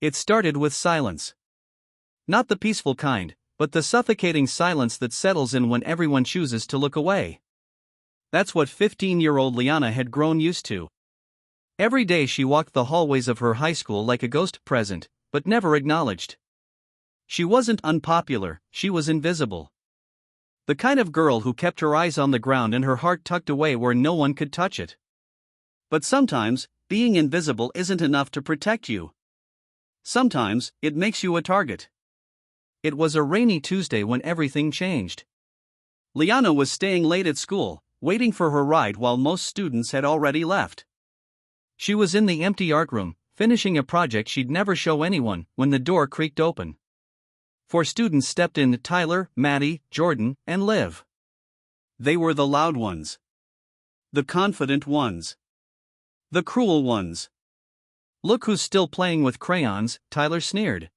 It started with silence. Not the peaceful kind, but the suffocating silence that settles in when everyone chooses to look away. That's what 15-year-old Liana had grown used to. Every day she walked the hallways of her high school like a ghost present, but never acknowledged. She wasn't unpopular, she was invisible. The kind of girl who kept her eyes on the ground and her heart tucked away where no one could touch it. But sometimes, being invisible isn't enough to protect you. Sometimes, it makes you a target. It was a rainy Tuesday when everything changed. Liana was staying late at school, waiting for her ride while most students had already left. She was in the empty art room, finishing a project she'd never show anyone, when the door creaked open. 4 students stepped in: Tyler, Maddie, Jordan, and Liv. They were the loud ones. The confident ones. The cruel ones. "Look who's still playing with crayons," Tyler sneered.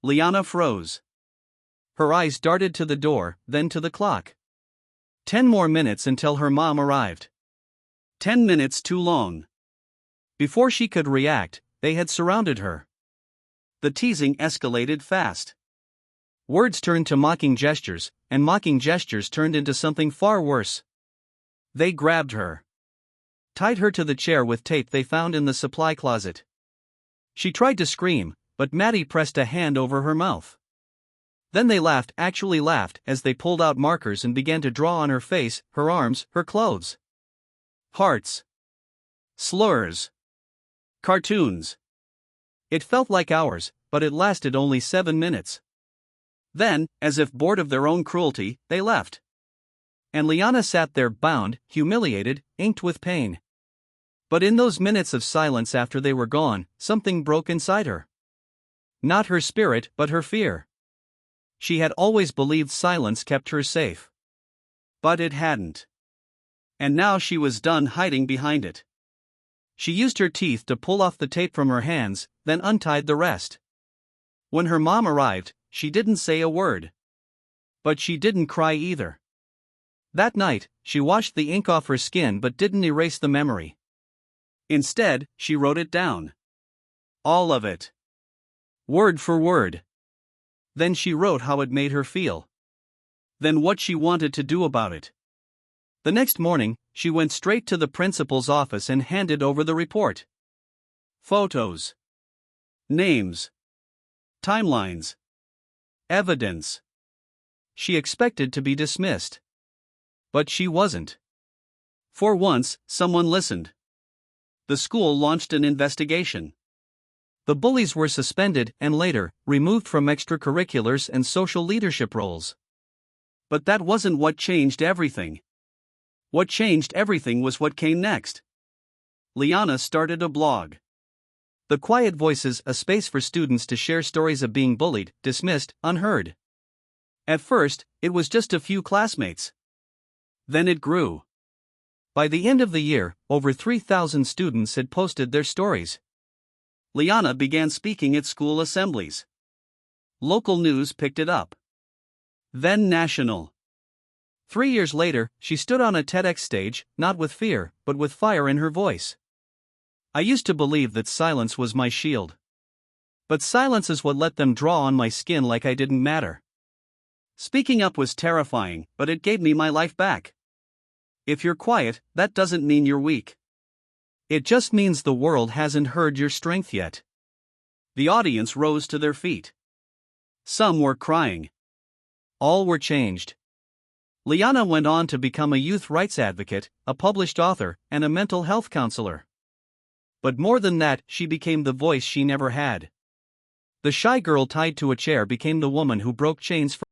Liana froze. Her eyes darted to the door, then to the clock. 10 more minutes until her mom arrived. 10 minutes too long. Before she could react, they had surrounded her. The teasing escalated fast. Words turned to mocking gestures, and mocking gestures turned into something far worse. They grabbed her. Tied her to the chair with tape they found in the supply closet. She tried to scream, but Maddie pressed a hand over her mouth. Then they laughed, actually laughed, as they pulled out markers and began to draw on her face, her arms, her clothes. Hearts. Slurs. Cartoons. It felt like hours, but it lasted only 7 minutes. Then, as if bored of their own cruelty, they left. And Liana sat there bound, humiliated, inked with pain. But in those minutes of silence after they were gone, something broke inside her. Not her spirit, but her fear. She had always believed silence kept her safe. But it hadn't. And now she was done hiding behind it. She used her teeth to pull off the tape from her hands, then untied the rest. When her mom arrived, she didn't say a word. But she didn't cry either. That night, she washed the ink off her skin but didn't erase the memory. Instead, she wrote it down. All of it. Word for word. Then she wrote how it made her feel. Then what she wanted to do about it. The next morning, she went straight to the principal's office and handed over the report. Photos. Names. Timelines. Evidence. She expected to be dismissed. But she wasn't. For once, someone listened. The school launched an investigation. The bullies were suspended and later, removed from extracurriculars and social leadership roles. But that wasn't what changed everything. What changed everything was what came next. Liana started a blog. The Quiet Voices, a space for students to share stories of being bullied, dismissed, unheard. At first, it was just a few classmates. Then it grew. By the end of the year, over 3,000 students had posted their stories. Liana began speaking at school assemblies. Local news picked it up. Then national. 3 years later, she stood on a TEDx stage, not with fear, but with fire in her voice. I used to believe that silence was my shield. But silence is what let them draw on my skin like I didn't matter. Speaking up was terrifying, but it gave me my life back. If you're quiet, that doesn't mean you're weak. It just means the world hasn't heard your strength yet. The audience rose to their feet. Some were crying. All were changed. Liana went on to become a youth rights advocate, a published author, and a mental health counselor. But more than that, she became the voice she never had. The shy girl tied to a chair became the woman who broke chains for